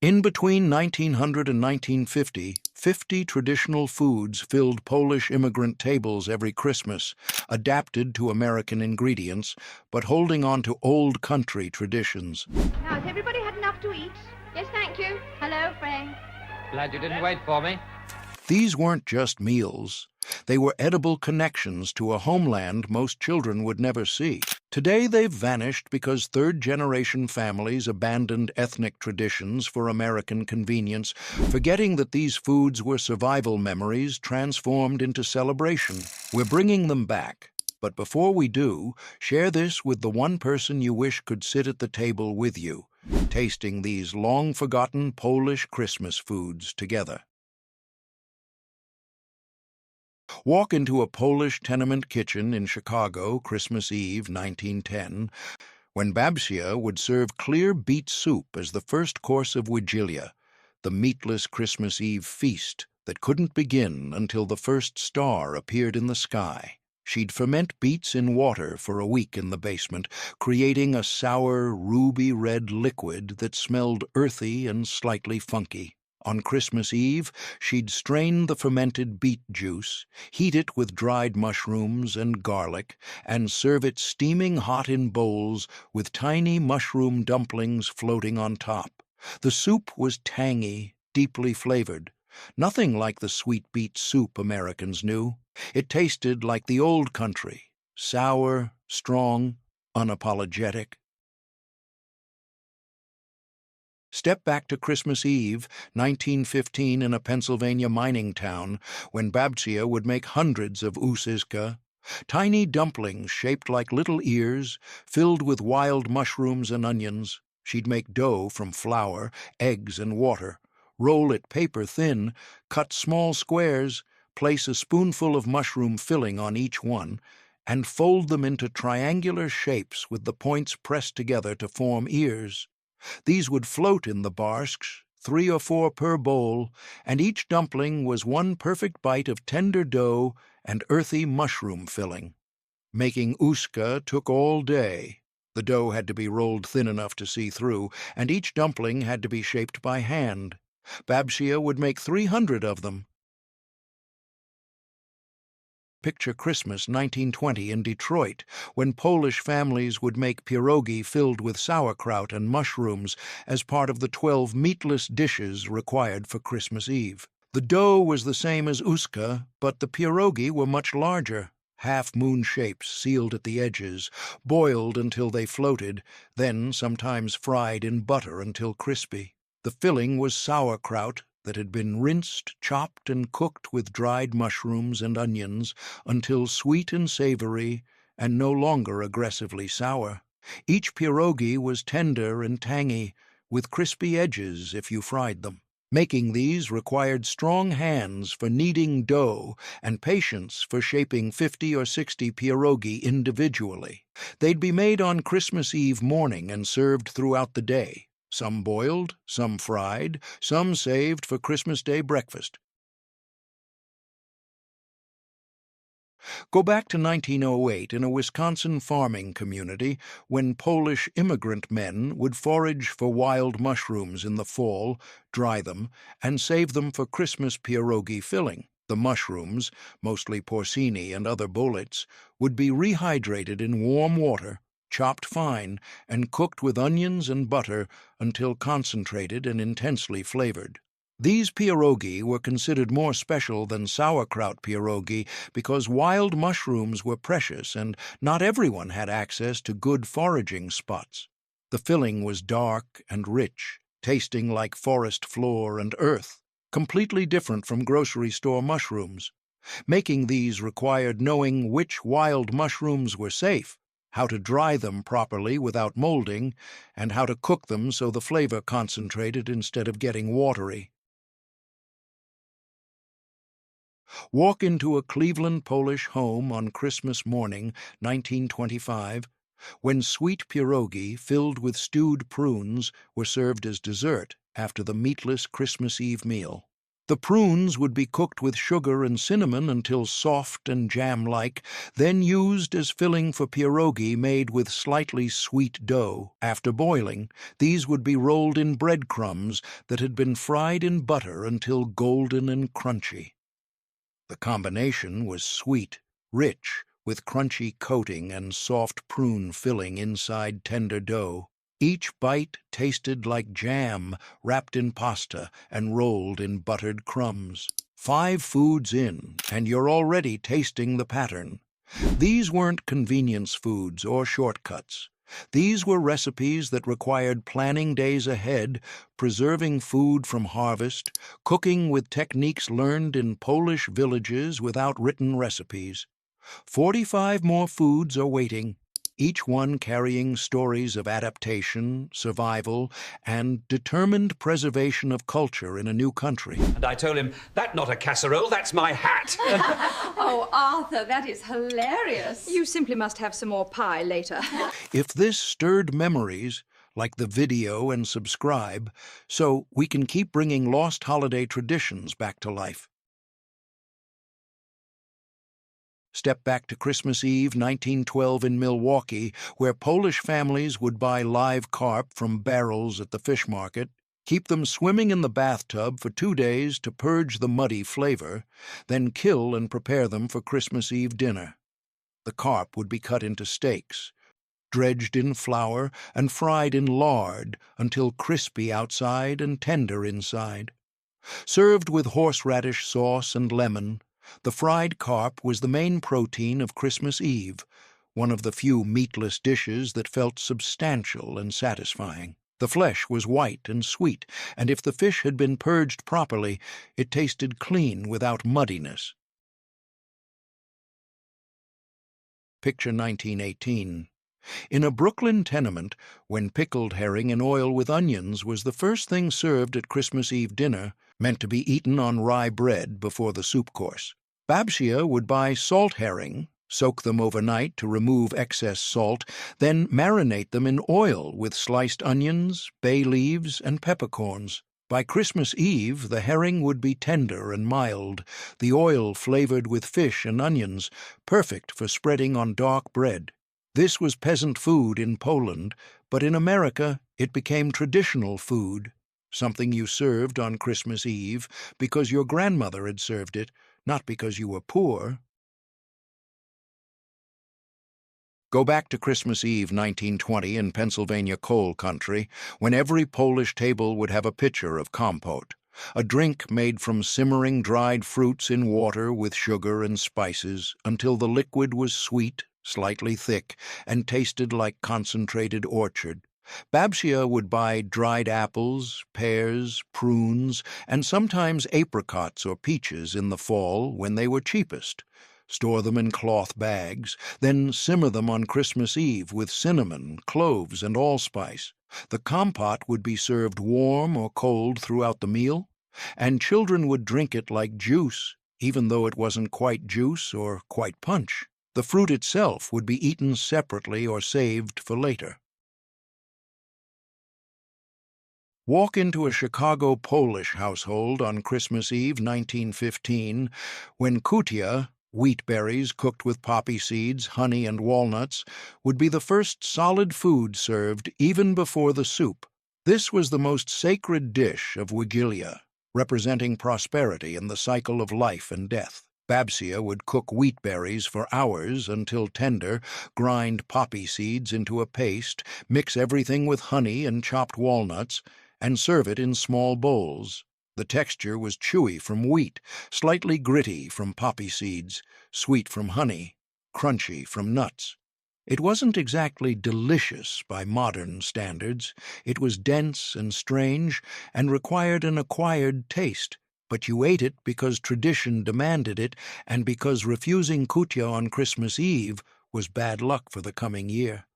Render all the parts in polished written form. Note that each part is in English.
In between 1900 and 1950, 50 traditional foods filled Polish immigrant tables every Christmas, adapted to American ingredients, but holding on to old country traditions. Now, has everybody had enough to eat? Yes, thank you. Hello, Frank. Glad you didn't wait for me. These weren't just meals. They were edible connections to a homeland most children would never see. Today they've vanished because third-generation families abandoned ethnic traditions for American convenience, forgetting that these foods were survival memories transformed into celebration. We're bringing them back. But before we do, share this with the one person you wish could sit at the table with you, tasting these long-forgotten Polish Christmas foods together. Walk into a Polish tenement kitchen in Chicago, Christmas Eve, 1910, when Babcia would serve clear beet soup as the first course of Wigilia, the meatless Christmas Eve feast that couldn't begin until the first star appeared in the sky. She'd ferment beets in water for a week in the basement, creating a sour, ruby-red liquid that smelled earthy and slightly funky. On Christmas Eve, she'd strain the fermented beet juice, heat it with dried mushrooms and garlic, and serve it steaming hot in bowls with tiny mushroom dumplings floating on top. The soup was tangy, deeply flavored, nothing like the sweet beet soup Americans knew. It tasted like the old country, sour, strong, unapologetic. Step back to Christmas Eve, 1915, in a Pennsylvania mining town, when Babcia would make hundreds of usiska, tiny dumplings shaped like little ears, filled with wild mushrooms and onions. She'd make dough from flour, eggs, and water, roll it paper thin, cut small squares, place a spoonful of mushroom filling on each one, and fold them into triangular shapes with the points pressed together to form ears. These would float in the barsks, 3 or 4 per bowl, and each dumpling was one perfect bite of tender dough and earthy mushroom filling. Making uska took all day. The dough had to be rolled thin enough to see through, and each dumpling had to be shaped by hand. Babcia would make 300 of them. Picture Christmas 1920 in Detroit, when Polish families would make pierogi filled with sauerkraut and mushrooms as part of the 12 meatless dishes required for Christmas Eve. The dough was the same as uska, but the pierogi were much larger, half-moon shapes sealed at the edges, boiled until they floated, then sometimes fried in butter until crispy. The filling was sauerkraut that had been rinsed, chopped, and cooked with dried mushrooms and onions until sweet and savory and no longer aggressively sour. Each pierogi was tender and tangy, with crispy edges if you fried them. Making these required strong hands for kneading dough and patience for shaping 50 or 60 pierogi individually. They'd be made on Christmas Eve morning and served throughout the day. Some boiled, some fried, some saved for Christmas Day breakfast. Go back to 1908 in a Wisconsin farming community when Polish immigrant men would forage for wild mushrooms in the fall, dry them, and save them for Christmas pierogi filling. The mushrooms, mostly porcini and other bullets, would be rehydrated in warm water, chopped fine, and cooked with onions and butter until concentrated and intensely flavored. These pierogi were considered more special than sauerkraut pierogi because wild mushrooms were precious and not everyone had access to good foraging spots. The filling was dark and rich, tasting like forest floor and earth, completely different from grocery store mushrooms. Making these required knowing which wild mushrooms were safe, how to dry them properly without molding, and how to cook them so the flavor concentrated instead of getting watery. Walk into a Cleveland Polish home on Christmas morning, 1925, when sweet pierogi filled with stewed prunes were served as dessert after the meatless Christmas Eve meal. The prunes would be cooked with sugar and cinnamon until soft and jam-like, then used as filling for pierogi made with slightly sweet dough. After boiling, these would be rolled in breadcrumbs that had been fried in butter until golden and crunchy. The combination was sweet, rich, with crunchy coating and soft prune filling inside tender dough. Each bite tasted like jam wrapped in pasta and rolled in buttered crumbs. 5 foods in, and you're already tasting the pattern. These weren't convenience foods or shortcuts. These were recipes that required planning days ahead, preserving food from harvest, cooking with techniques learned in Polish villages without written recipes. 45 more foods are waiting, each one carrying stories of adaptation, survival, and determined preservation of culture in a new country. And I told him, "That's not a casserole, that's my hat." Oh, Arthur, that is hilarious. You simply must have some more pie later. If this stirred memories, like the video and subscribe, so we can keep bringing lost holiday traditions back to life. Step back to Christmas Eve, 1912 in Milwaukee, where Polish families would buy live carp from barrels at the fish market, keep them swimming in the bathtub for 2 days to purge the muddy flavor, then kill and prepare them for Christmas Eve dinner. The carp would be cut into steaks, dredged in flour and fried in lard until crispy outside and tender inside. Served with horseradish sauce and lemon, the fried carp was the main protein of Christmas Eve, one of the few meatless dishes that felt substantial and satisfying. The flesh was white and sweet, and if the fish had been purged properly, it tasted clean without muddiness. Picture 1918. In a Brooklyn tenement, when pickled herring in oil with onions was the first thing served at Christmas Eve dinner, meant to be eaten on rye bread before the soup course. Babcia would buy salt herring, soak them overnight to remove excess salt, then marinate them in oil with sliced onions, bay leaves, and peppercorns. By Christmas Eve, the herring would be tender and mild, the oil flavored with fish and onions, perfect for spreading on dark bread. This was peasant food in Poland, but in America it became traditional food, something you served on Christmas Eve because your grandmother had served it, not because you were poor. Go back to Christmas Eve 1920 in Pennsylvania coal country, when every Polish table would have a pitcher of compote, a drink made from simmering dried fruits in water with sugar and spices until the liquid was sweet, slightly thick, and tasted like concentrated orchard. Babcia would buy dried apples, pears, prunes, and sometimes apricots or peaches in the fall when they were cheapest. Store them in cloth bags, then simmer them on Christmas Eve with cinnamon, cloves, and allspice. The compote would be served warm or cold throughout the meal, and children would drink it like juice, even though it wasn't quite juice or quite punch. The fruit itself would be eaten separately or saved for later. Walk into a Chicago Polish household on Christmas Eve 1915, when kutia, wheat berries cooked with poppy seeds, honey, and walnuts, would be the first solid food served even before the soup. This was the most sacred dish of Wigilia, representing prosperity in the cycle of life and death. Babcia would cook wheat berries for hours until tender, grind poppy seeds into a paste, mix everything with honey and chopped walnuts, and serve it in small bowls. The texture was chewy from wheat, slightly gritty from poppy seeds, sweet from honey, crunchy from nuts. It wasn't exactly delicious by modern standards. It was dense and strange and required an acquired taste. But you ate it because tradition demanded it and because refusing kutia on Christmas Eve was bad luck for the coming year.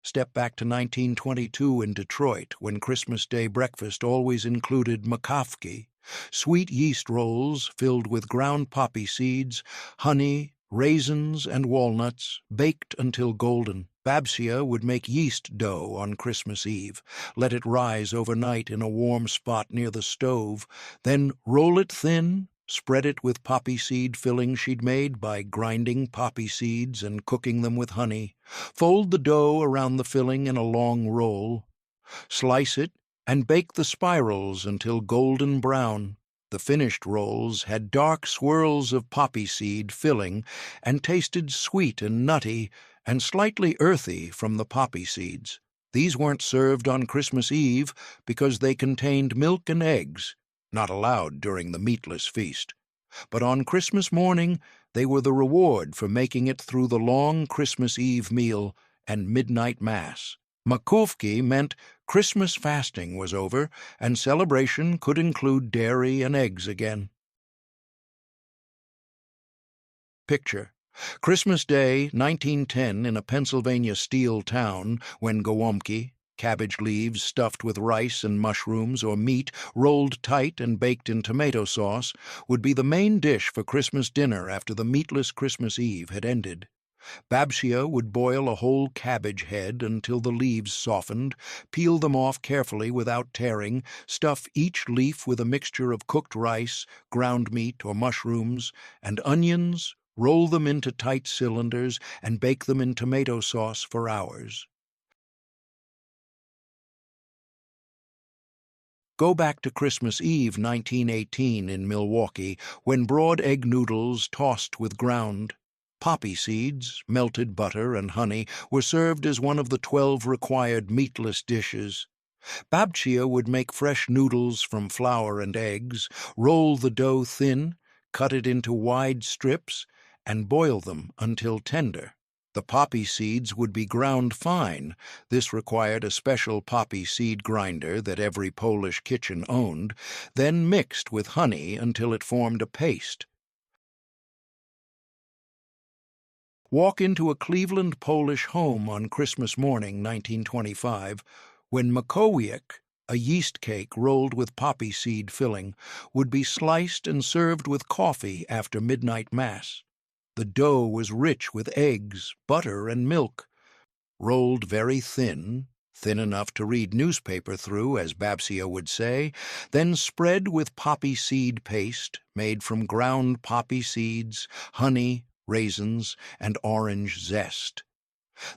Step back to 1922 in Detroit, when Christmas Day breakfast always included makawki, sweet yeast rolls filled with ground poppy seeds, honey, raisins, and walnuts, baked until golden. Babsia would make yeast dough on Christmas Eve, let it rise overnight in a warm spot near the stove, then roll it thin, spread it with poppy seed filling she'd made by grinding poppy seeds and cooking them with honey, fold the dough around the filling in a long roll, slice it, and bake the spirals until golden brown. The finished rolls had dark swirls of poppy seed filling and tasted sweet and nutty and slightly earthy from the poppy seeds. These weren't served on Christmas Eve because they contained milk and eggs, not allowed during the meatless feast. But on Christmas morning, they were the reward for making it through the long Christmas Eve meal and midnight mass. Makówki meant Christmas fasting was over, and celebration could include dairy and eggs again. Picture: Christmas Day, 1910, in a Pennsylvania steel town, when gołąbki, cabbage leaves stuffed with rice and mushrooms or meat rolled tight and baked in tomato sauce, would be the main dish for Christmas dinner after the meatless Christmas Eve had ended. Babsia would boil a whole cabbage head until the leaves softened, peel them off carefully without tearing, stuff each leaf with a mixture of cooked rice, ground meat or mushrooms, and onions, roll them into tight cylinders, and bake them in tomato sauce for hours. Go back to Christmas Eve 1918 in Milwaukee, when broad egg noodles tossed with ground poppy seeds, melted butter, and honey were served as one of the 12 required meatless dishes. Babcia would make fresh noodles from flour and eggs, roll the dough thin, cut it into wide strips, and boil them until tender. The poppy seeds would be ground fine. This required a special poppy seed grinder that every Polish kitchen owned, then mixed with honey until it formed a paste. Walk into a Cleveland Polish home on Christmas morning, 1925, when makowiak, a yeast cake rolled with poppy seed filling, would be sliced and served with coffee after midnight mass. The dough was rich with eggs, butter, and milk, rolled very thin enough to read newspaper through, as Babsia would say, then spread with poppy seed paste made from ground poppy seeds, honey, raisins, and orange zest.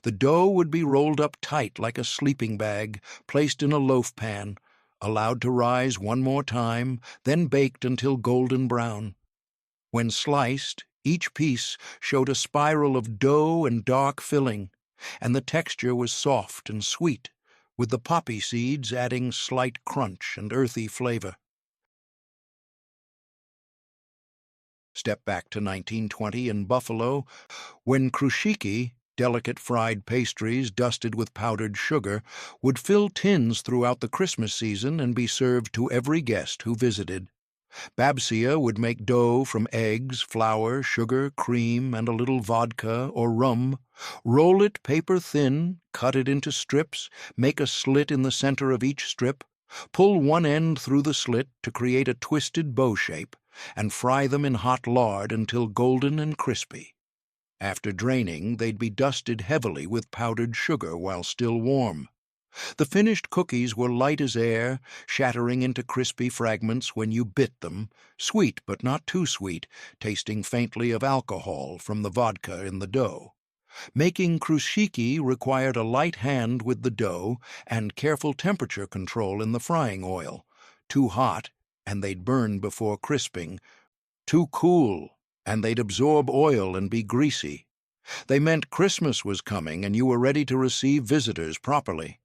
The dough would be rolled up tight like a sleeping bag, placed in a loaf pan, allowed to rise one more time, then baked until golden brown. When sliced, each piece showed a spiral of dough and dark filling, and the texture was soft and sweet, with the poppy seeds adding slight crunch and earthy flavor. Step back to 1920 in Buffalo, when krusziki, delicate fried pastries dusted with powdered sugar, would fill tins throughout the Christmas season and be served to every guest who visited. Babsia would make dough from eggs, flour, sugar, cream, and a little vodka or rum, roll it paper thin, cut it into strips, make a slit in the center of each strip, pull one end through the slit to create a twisted bow shape, and fry them in hot lard until golden and crispy. After draining, they'd be dusted heavily with powdered sugar while still warm. The finished cookies were light as air, shattering into crispy fragments when you bit them, sweet but not too sweet, tasting faintly of alcohol from the vodka in the dough. Making krusziki required a light hand with the dough and careful temperature control in the frying oil. Too hot, and they'd burn before crisping. Too cool, and they'd absorb oil and be greasy. They meant Christmas was coming and you were ready to receive visitors properly.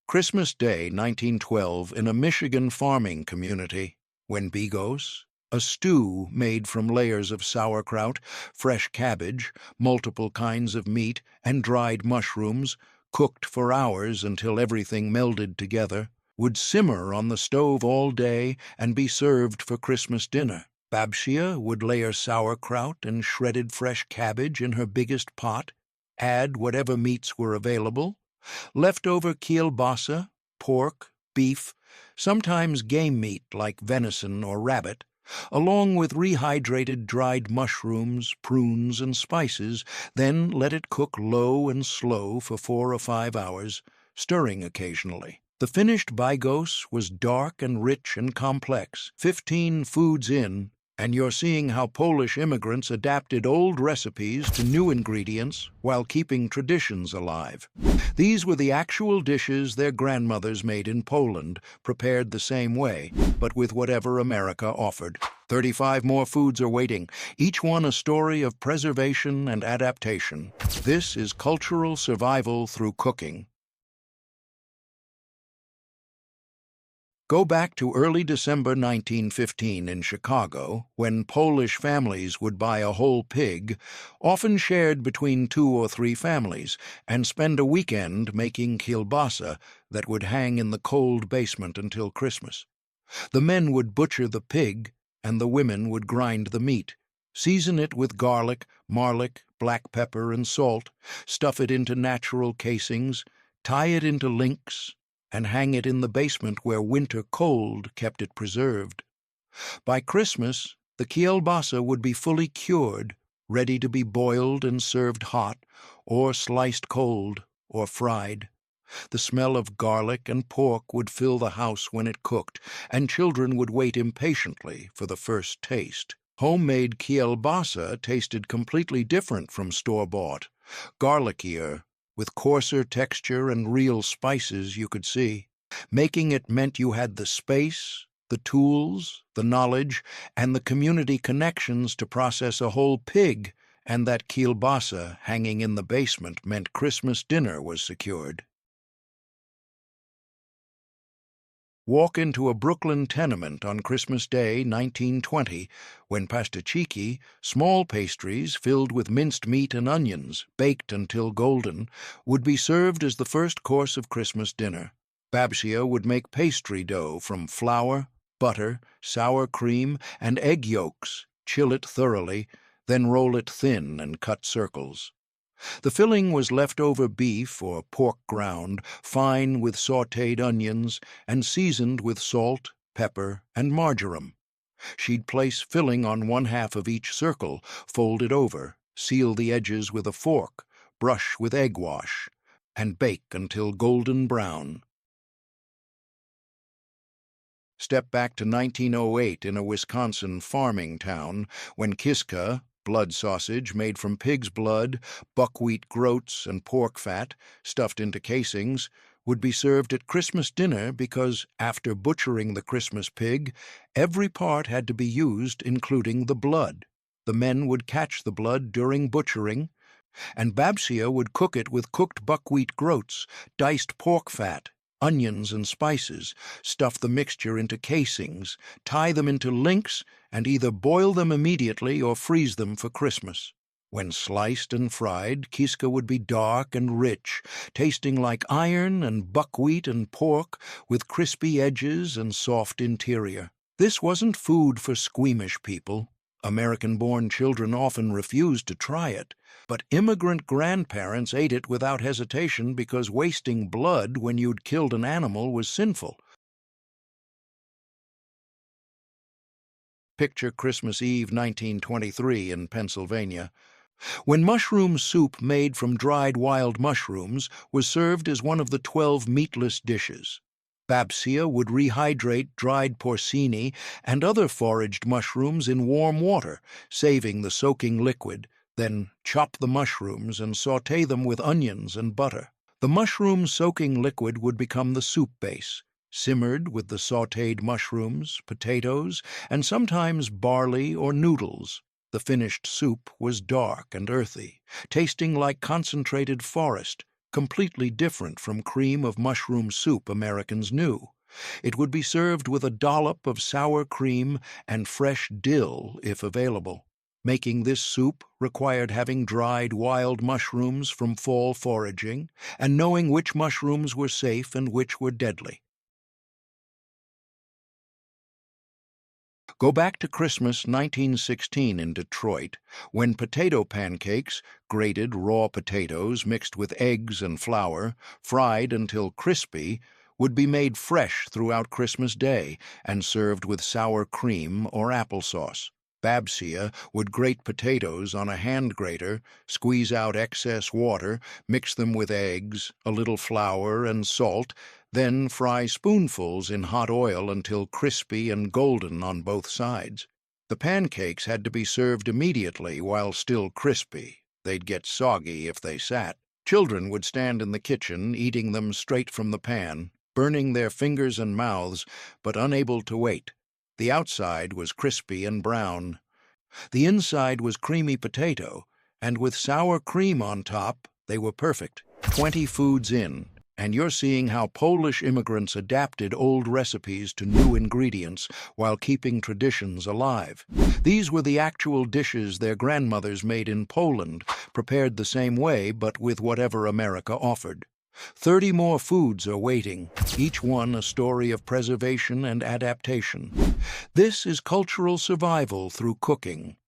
Christmas Day, 1912, in a Michigan farming community, when bigos, a stew made from layers of sauerkraut, fresh cabbage, multiple kinds of meat, and dried mushrooms, cooked for hours until everything melded together, would simmer on the stove all day and be served for Christmas dinner. Babsia would layer sauerkraut and shredded fresh cabbage in her biggest pot, add whatever meats were available, leftover kielbasa, pork, beef, sometimes game meat like venison or rabbit, along with rehydrated dried mushrooms, prunes, and spices. Then let it cook low and slow for 4 or 5 hours, stirring occasionally. The finished bigos was dark and rich and complex. 15 foods in, and you're seeing how Polish immigrants adapted old recipes to new ingredients while keeping traditions alive. These were the actual dishes their grandmothers made in Poland, prepared the same way, but with whatever America offered. 35 more foods are waiting, each one a story of preservation and adaptation. This is cultural survival through cooking. Go back to early December 1915 in Chicago, when Polish families would buy a whole pig, often shared between 2 or 3 families, and spend a weekend making kielbasa that would hang in the cold basement until Christmas. The men would butcher the pig, and the women would grind the meat, season it with garlic, marlic, black pepper, and salt, stuff it into natural casings, tie it into links, and hang it in the basement where winter cold kept it preserved. By Christmas, the kielbasa would be fully cured, ready to be boiled and served hot, or sliced cold, or fried. The smell of garlic and pork would fill the house when it cooked, and children would wait impatiently for the first taste. Homemade kielbasa tasted completely different from store-bought, garlicier, with coarser texture and real spices you could see. Making it meant you had the space, the tools, the knowledge, and the community connections to process a whole pig, and that kielbasa hanging in the basement meant Christmas dinner was secured. Walk into a Brooklyn tenement on Christmas Day, 1920, when pasticcichi, small pastries filled with minced meat and onions, baked until golden, would be served as the first course of Christmas dinner. Babcia would make pastry dough from flour, butter, sour cream, and egg yolks, chill it thoroughly, then roll it thin and cut circles. The filling was leftover beef or pork ground, fine with sautéed onions, and seasoned with salt, pepper, and marjoram. She'd place filling on one half of each circle, fold it over, seal the edges with a fork, brush with egg wash, and bake until golden brown. Step back to 1908 in a Wisconsin farming town, when kiska, blood sausage made from pig's blood, buckwheat groats, and pork fat, stuffed into casings, would be served at Christmas dinner because, after butchering the Christmas pig, every part had to be used, including the blood. The men would catch the blood during butchering, and Babcia would cook it with cooked buckwheat groats, diced pork fat, onions and spices, stuff the mixture into casings, tie them into links, and either boil them immediately or freeze them for Christmas. When sliced and fried, kiska would be dark and rich, tasting like iron and buckwheat and pork, with crispy edges and soft interior. This wasn't food for squeamish people. American-born children often refused to try it, but immigrant grandparents ate it without hesitation because wasting blood when you'd killed an animal was sinful. Picture Christmas Eve 1923 in Pennsylvania, when mushroom soup made from dried wild mushrooms was served as one of the 12 meatless dishes. Babcia would rehydrate dried porcini and other foraged mushrooms in warm water, saving the soaking liquid, then chop the mushrooms and sauté them with onions and butter. The mushroom soaking liquid would become the soup base, simmered with the sautéed mushrooms, potatoes, and sometimes barley or noodles. The finished soup was dark and earthy, tasting like concentrated forest, completely different from cream of mushroom soup Americans knew. It would be served with a dollop of sour cream and fresh dill if available. Making this soup required having dried wild mushrooms from fall foraging and knowing which mushrooms were safe and which were deadly. Go back to Christmas 1916 in Detroit, when potato pancakes, grated raw potatoes mixed with eggs and flour, fried until crispy, would be made fresh throughout Christmas Day and served with sour cream or applesauce. Babcia would grate potatoes on a hand grater, squeeze out excess water, mix them with eggs, a little flour, and salt, then fry spoonfuls in hot oil until crispy and golden on both sides. The pancakes had to be served immediately while still crispy. They'd get soggy if they sat. Children would stand in the kitchen, eating them straight from the pan, burning their fingers and mouths, but unable to wait. The outside was crispy and brown. The inside was creamy potato, and with sour cream on top, they were perfect. 20 foods in, and you're seeing how Polish immigrants adapted old recipes to new ingredients while keeping traditions alive. These were the actual dishes their grandmothers made in Poland, prepared the same way but with whatever America offered. 30 more foods are waiting, each one a story of preservation and adaptation. This is cultural survival through cooking.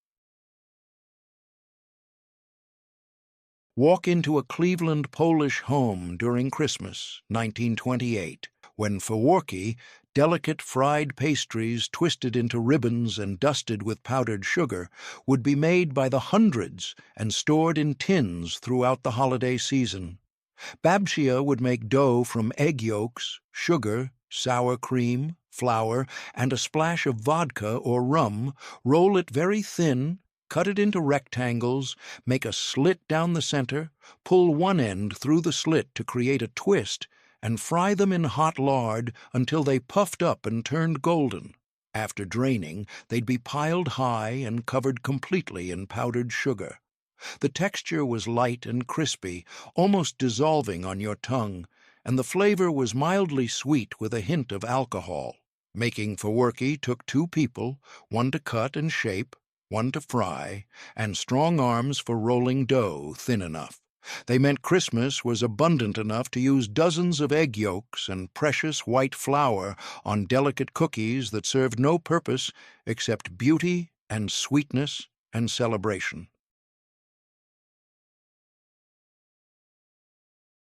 Walk into a Cleveland Polish home during Christmas, 1928, when faworki, delicate fried pastries twisted into ribbons and dusted with powdered sugar, would be made by the hundreds and stored in tins throughout the holiday season. Babcia would make dough from egg yolks, sugar, sour cream, flour, and a splash of vodka or rum, roll it very thin, cut it into rectangles, make a slit down the center, pull one end through the slit to create a twist, and fry them in hot lard until they puffed up and turned golden. After draining, they'd be piled high and covered completely in powdered sugar. The texture was light and crispy, almost dissolving on your tongue, and the flavor was mildly sweet with a hint of alcohol. Making faworki took 2 people, one to cut and shape, one to fry, and strong arms for rolling dough thin enough. They meant Christmas was abundant enough to use dozens of egg yolks and precious white flour on delicate cookies that served no purpose except beauty and sweetness and celebration.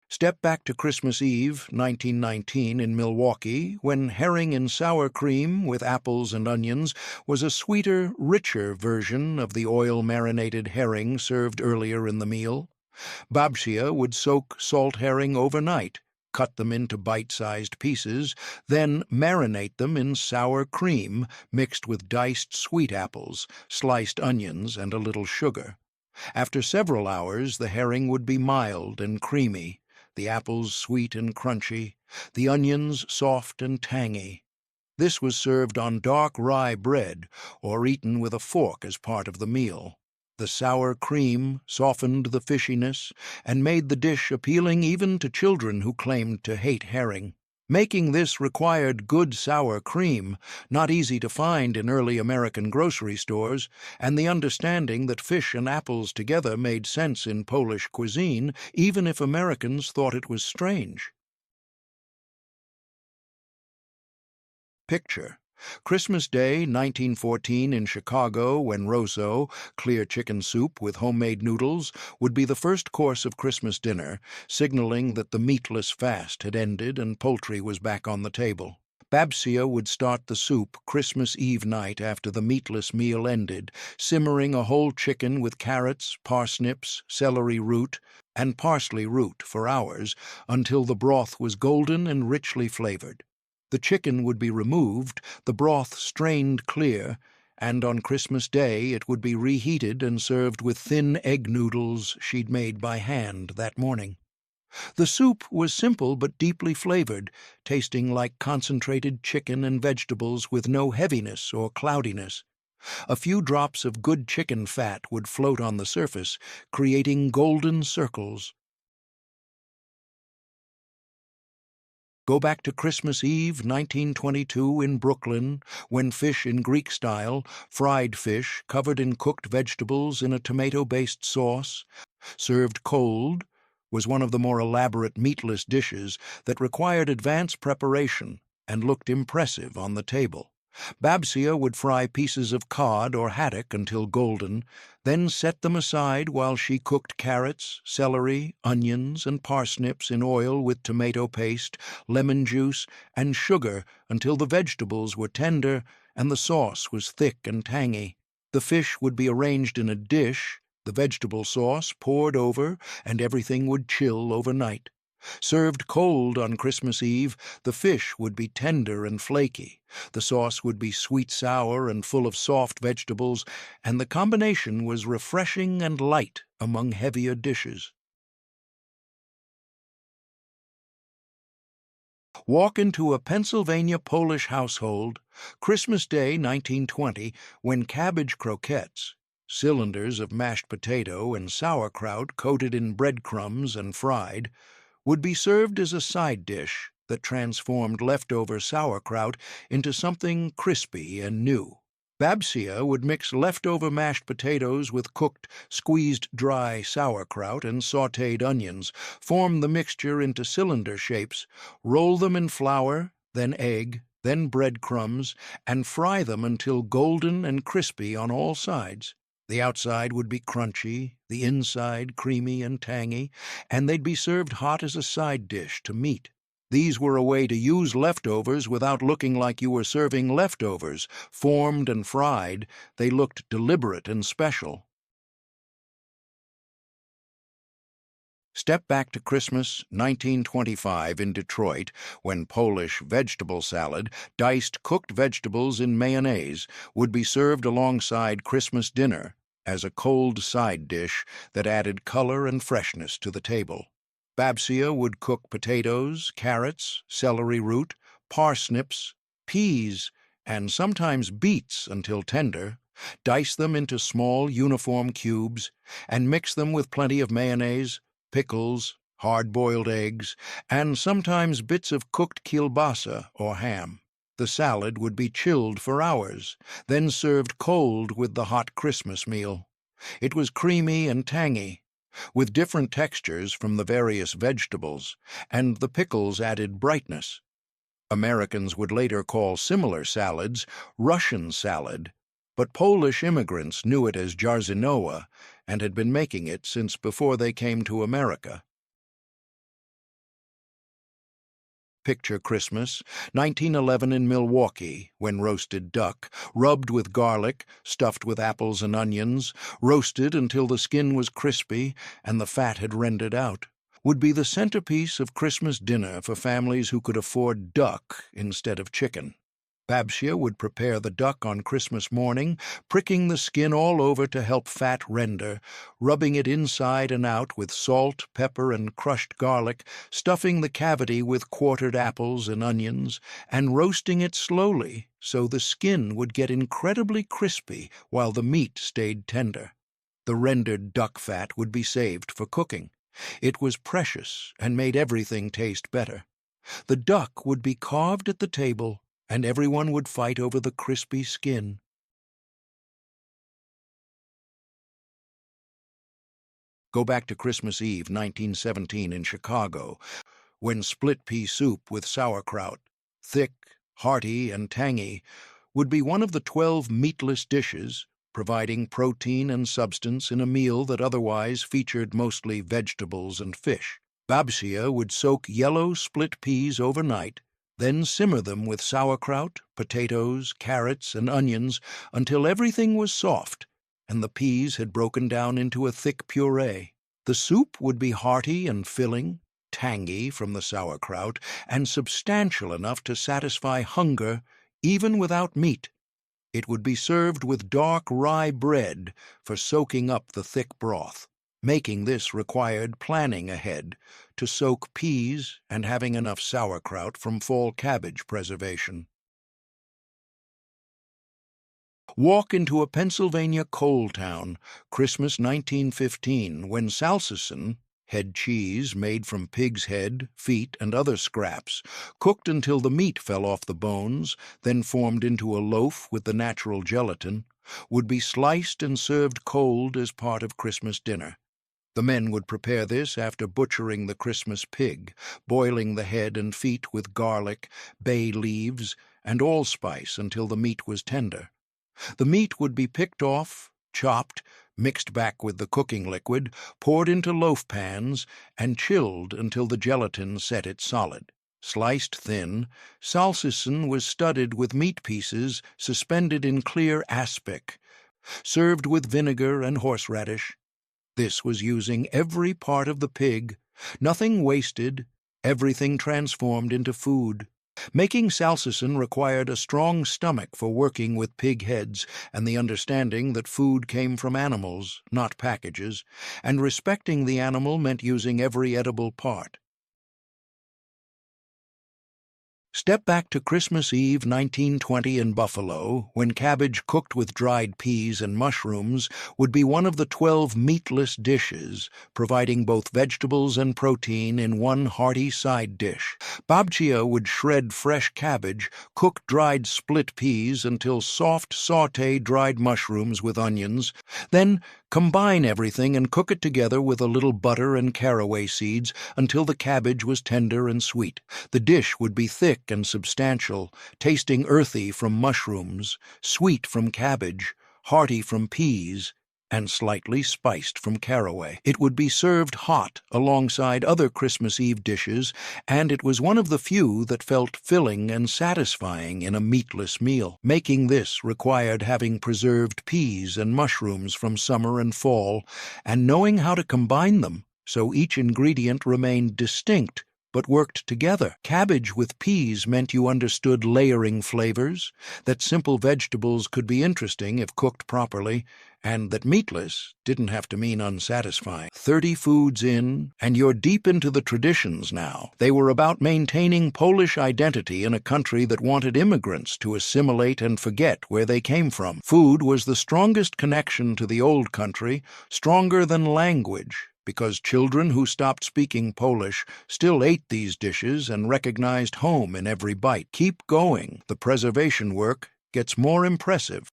Step back to Christmas Eve, 1919, in Milwaukee, when herring in sour cream with apples and onions was a sweeter, richer version of the oil-marinated herring served earlier in the meal. Babcia would soak salt herring overnight, cut them into bite-sized pieces, then marinate them in sour cream mixed with diced sweet apples, sliced onions, and a little sugar. After several hours, the herring would be mild and creamy, the apples sweet and crunchy, the onions soft and tangy. This was served on dark rye bread or eaten with a fork as part of the meal. The sour cream softened the fishiness and made the dish appealing even to children who claimed to hate herring. Making this required good sour cream, not easy to find in early American grocery stores, and the understanding that fish and apples together made sense in Polish cuisine, even if Americans thought it was strange. Picture: Christmas Day, 1914 in Chicago, when rosso, clear chicken soup with homemade noodles, would be the first course of Christmas dinner, signaling that the meatless fast had ended and poultry was back on the table. Babcia would start the soup Christmas Eve night after the meatless meal ended, simmering a whole chicken with carrots, parsnips, celery root, and parsley root for hours until the broth was golden and richly flavored. The chicken would be removed, the broth strained clear, and on Christmas Day it would be reheated and served with thin egg noodles she'd made by hand that morning. The soup was simple but deeply flavored, tasting like concentrated chicken and vegetables with no heaviness or cloudiness. A few drops of good chicken fat would float on the surface, creating golden circles. Go back to Christmas Eve, 1922, in Brooklyn, when fish in Greek style, fried fish covered in cooked vegetables in a tomato-based sauce, served cold, was one of the more elaborate meatless dishes that required advanced preparation and looked impressive on the table. Babsia would fry pieces of cod or haddock until golden, then set them aside while she cooked carrots, celery, onions, and parsnips in oil with tomato paste, lemon juice, and sugar until the vegetables were tender and the sauce was thick and tangy. The fish would be arranged in a dish, the vegetable sauce poured over, and everything would chill overnight. Served cold on Christmas Eve, the fish would be tender and flaky, the sauce would be sweet-sour and full of soft vegetables, and the combination was refreshing and light among heavier dishes. Walk into a Pennsylvania Polish household, Christmas Day 1920, when cabbage croquettes, cylinders of mashed potato and sauerkraut coated in breadcrumbs and fried, would be served as a side dish that transformed leftover sauerkraut into something crispy and new. Babsia would mix leftover mashed potatoes with cooked, squeezed dry sauerkraut and sautéed onions, form the mixture into cylinder shapes, roll them in flour, then egg, then breadcrumbs, and fry them until golden and crispy on all sides. The outside would be crunchy, the inside creamy and tangy, and they'd be served hot as a side dish to meat. These were a way to use leftovers without looking like you were serving leftovers. Formed and fried, they looked deliberate and special. Step back to Christmas 1925 in Detroit, when Polish vegetable salad, diced cooked vegetables in mayonnaise, would be served alongside Christmas dinner as a cold side dish that added color and freshness to the table. Babsia would cook potatoes, carrots, celery root, parsnips, peas, and sometimes beets until tender, dice them into small uniform cubes, and mix them with plenty of mayonnaise, pickles, hard-boiled eggs, and sometimes bits of cooked kielbasa or ham. The salad would be chilled for hours, then served cold with the hot Christmas meal. It was creamy and tangy, with different textures from the various vegetables, and the pickles added brightness. Americans would later call similar salads Russian salad, but Polish immigrants knew it as jarzinoa and had been making it since before they came to America. Picture Christmas, 1911 in Milwaukee, when roasted duck, rubbed with garlic, stuffed with apples and onions, roasted until the skin was crispy and the fat had rendered out, would be the centerpiece of Christmas dinner for families who could afford duck instead of chicken. Babsia would prepare the duck on Christmas morning, pricking the skin all over to help fat render, rubbing it inside and out with salt, pepper, and crushed garlic, stuffing the cavity with quartered apples and onions, and roasting it slowly so the skin would get incredibly crispy while the meat stayed tender. The rendered duck fat would be saved for cooking. It was precious and made everything taste better. The duck would be carved at the table, and everyone would fight over the crispy skin. Go back to Christmas Eve, 1917, in Chicago, when split pea soup with sauerkraut, thick, hearty, and tangy, would be one of the 12 meatless dishes, providing protein and substance in a meal that otherwise featured mostly vegetables and fish. Babsia would soak yellow split peas overnight, then simmer them with sauerkraut, potatoes, carrots, and onions until everything was soft and the peas had broken down into a thick puree. The soup would be hearty and filling, tangy from the sauerkraut, and substantial enough to satisfy hunger even without meat. It would be served with dark rye bread for soaking up the thick broth. Making this required planning ahead to soak peas and having enough sauerkraut from fall cabbage preservation. Walk into a Pennsylvania coal town, Christmas 1915, when salsicon, head cheese made from pig's head, feet, and other scraps, cooked until the meat fell off the bones, then formed into a loaf with the natural gelatin, would be sliced and served cold as part of Christmas dinner. The men would prepare this after butchering the Christmas pig, boiling the head and feet with garlic, bay leaves, and allspice until the meat was tender. The meat would be picked off, chopped, mixed back with the cooking liquid, poured into loaf pans, and chilled until the gelatin set it solid. Sliced thin, salsicon was studded with meat pieces suspended in clear aspic, served with vinegar and horseradish. This was using every part of the pig, nothing wasted, everything transformed into food. Making salsicon required a strong stomach for working with pig heads and the understanding that food came from animals, not packages, and respecting the animal meant using every edible part. Step back to Christmas Eve 1920 in Buffalo, when cabbage cooked with dried peas and mushrooms would be one of the 12 meatless dishes, providing both vegetables and protein in one hearty side dish. Babcia would shred fresh cabbage, cook dried split peas until soft, saute dried mushrooms with onions, then combine everything and cook it together with a little butter and caraway seeds until the cabbage was tender and sweet. The dish would be thick and substantial, tasting earthy from mushrooms, sweet from cabbage, hearty from peas, and slightly spiced from caraway. It would be served hot alongside other Christmas Eve dishes, and it was one of the few that felt filling and satisfying in a meatless meal. Making this required having preserved peas and mushrooms from summer and fall, and knowing how to combine them so each ingredient remained distinct but worked together. Cabbage with peas meant you understood layering flavors, that simple vegetables could be interesting if cooked properly, and that meatless didn't have to mean unsatisfying. 30 foods in, and you're deep into the traditions now. They were about maintaining Polish identity in a country that wanted immigrants to assimilate and forget where they came from. Food was the strongest connection to the old country, stronger than language, because children who stopped speaking Polish still ate these dishes and recognized home in every bite. Keep going. The preservation work gets more impressive.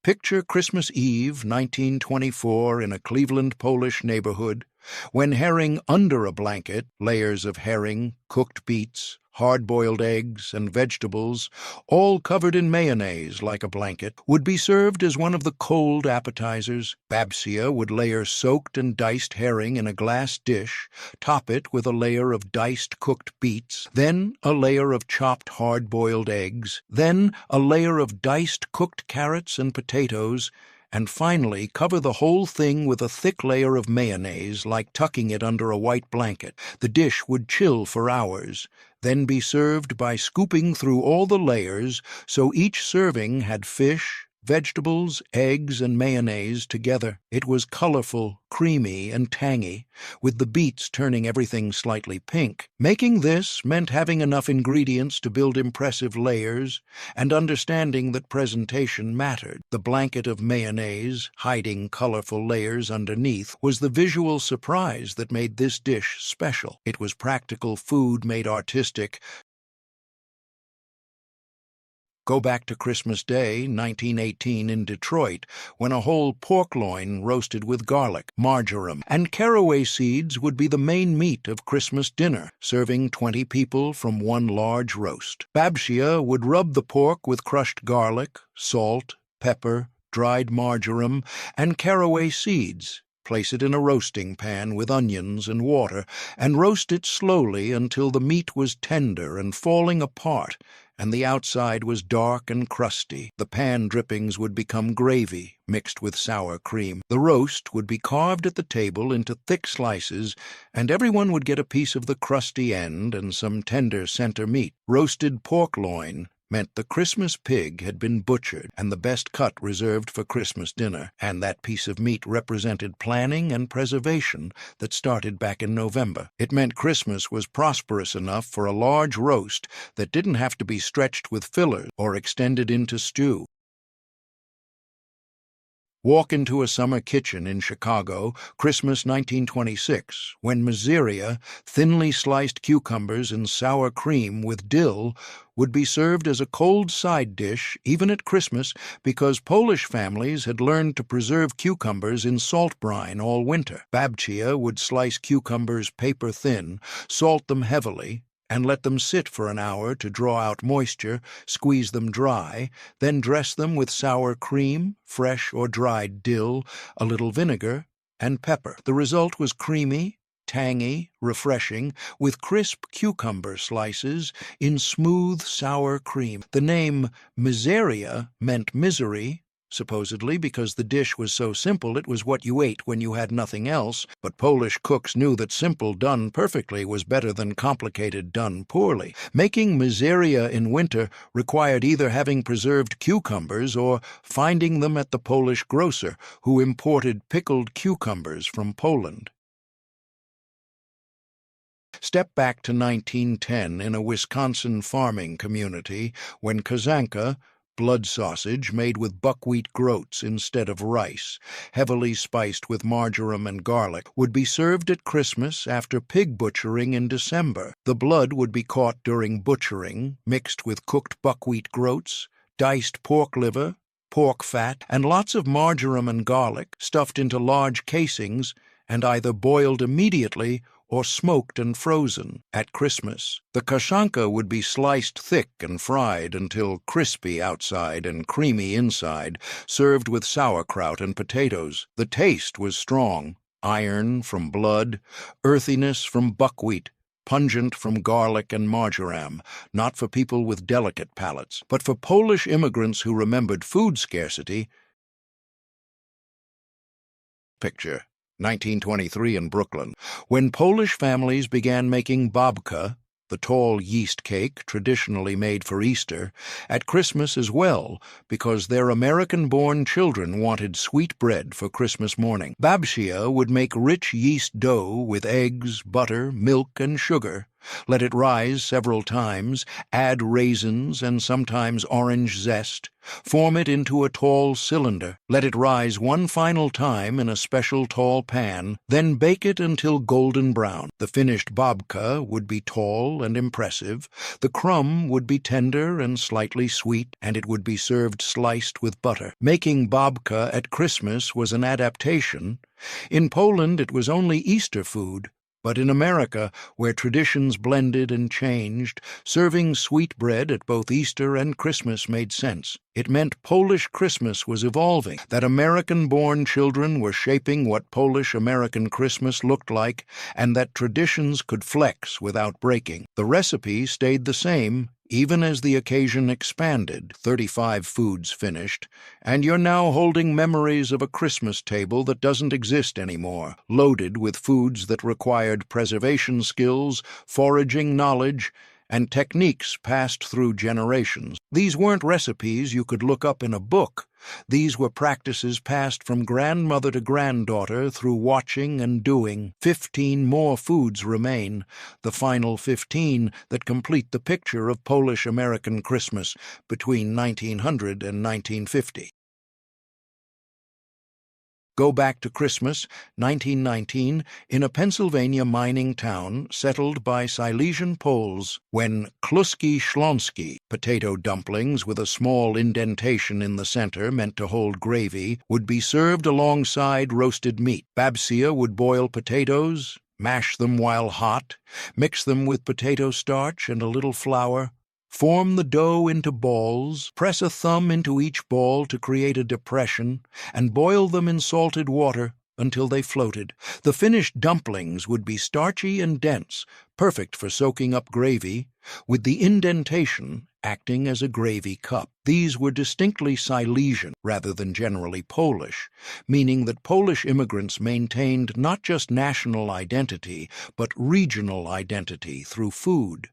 Picture Christmas Eve, 1924, in a Cleveland Polish neighborhood, when herring under a blanket, layers of herring, cooked beets, hard-boiled eggs, and vegetables, all covered in mayonnaise like a blanket, would be served as one of the cold appetizers. Babcia would layer soaked and diced herring in a glass dish, top it with a layer of diced cooked beets, then a layer of chopped hard-boiled eggs, then a layer of diced cooked carrots and potatoes, and finally cover the whole thing with a thick layer of mayonnaise, like tucking it under a white blanket. The dish would chill for hours, then be served by scooping through all the layers so each serving had fish, vegetables, eggs, and mayonnaise together. It was colorful, creamy, and tangy, with the beets turning everything slightly pink. Making this meant having enough ingredients to build impressive layers and understanding that presentation mattered. The blanket of mayonnaise, hiding colorful layers underneath, was the visual surprise that made this dish special. It was practical food made artistic. Go back to Christmas Day, 1918, in Detroit, when a whole pork loin roasted with garlic, marjoram, and caraway seeds would be the main meat of Christmas dinner, serving 20 people from one large roast. Babcia would rub the pork with crushed garlic, salt, pepper, dried marjoram, and caraway seeds. Place it in a roasting pan with onions and water, and roast it slowly until the meat was tender and falling apart, and the outside was dark and crusty. The pan drippings would become gravy, mixed with sour cream. The roast would be carved at the table into thick slices, and everyone would get a piece of the crusty end and some tender center meat. Roasted pork loin meant the Christmas pig had been butchered and the best cut reserved for Christmas dinner, and that piece of meat represented planning and preservation that started back in November. It meant Christmas was prosperous enough for a large roast that didn't have to be stretched with fillers or extended into stew. Walk into a summer kitchen in Chicago, Christmas 1926, when Miseria, thinly sliced cucumbers and sour cream with dill, would be served as a cold side dish even at Christmas because Polish families had learned to preserve cucumbers in salt brine all winter. Babcia would slice cucumbers paper thin, salt them heavily, and let them sit for an hour to draw out moisture, squeeze them dry, then dress them with sour cream, fresh or dried dill, a little vinegar, and pepper. The result was creamy, tangy, refreshing, with crisp cucumber slices in smooth, sour cream. The name miseria meant misery, supposedly because the dish was so simple it was what you ate when you had nothing else, but Polish cooks knew that simple done perfectly was better than complicated done poorly. Making miseria in winter required either having preserved cucumbers or finding them at the Polish grocer, who imported pickled cucumbers from Poland. Step back to 1910 in a Wisconsin farming community when kazanka, blood sausage made with buckwheat groats instead of rice, heavily spiced with marjoram and garlic, would be served at Christmas after pig butchering in December. The blood would be caught during butchering, mixed with cooked buckwheat groats, diced pork liver, pork fat, and lots of marjoram and garlic stuffed into large casings and either boiled immediately or smoked and frozen. At Christmas, the kashanka would be sliced thick and fried until crispy outside and creamy inside, served with sauerkraut and potatoes. The taste was strong: iron from blood, earthiness from buckwheat, pungent from garlic and marjoram, not for people with delicate palates, but for Polish immigrants who remembered food scarcity. Picture 1923 in Brooklyn, when Polish families began making babka, the tall yeast cake traditionally made for Easter, at Christmas as well, because their American-born children wanted sweet bread for Christmas morning. Babcia would make rich yeast dough with eggs, butter, milk, and sugar. Let it rise several times, add raisins and sometimes orange zest, form it into a tall cylinder, let it rise one final time in a special tall pan, then bake it until golden brown. The finished babka would be tall and impressive, the crumb would be tender and slightly sweet, and it would be served sliced with butter. Making babka at Christmas was an adaptation. In Poland it was only Easter food. But in America, where traditions blended and changed, serving sweet bread at both Easter and Christmas made sense. It meant Polish Christmas was evolving, that American-born children were shaping what Polish-American Christmas looked like, and that traditions could flex without breaking. The recipe stayed the same, even as the occasion expanded, 35 foods finished, and you're now holding memories of a Christmas table that doesn't exist anymore, loaded with foods that required preservation skills, foraging knowledge, and techniques passed through generations. These weren't recipes you could look up in a book. These were practices passed from grandmother to granddaughter through watching and doing. 15 more foods remain, the final 15 that complete the picture of Polish-American Christmas between 1900 and 1950. Go back to Christmas, 1919, in a Pennsylvania mining town settled by Silesian Poles, when kluski shlonski, potato dumplings with a small indentation in the center meant to hold gravy, would be served alongside roasted meat. Babcia would boil potatoes, mash them while hot, mix them with potato starch and a little flour, form the dough into balls, press a thumb into each ball to create a depression, and boil them in salted water until they floated. The finished dumplings would be starchy and dense, perfect for soaking up gravy, with the indentation acting as a gravy cup. These were distinctly Silesian rather than generally Polish, meaning that Polish immigrants maintained not just national identity, but regional identity through food.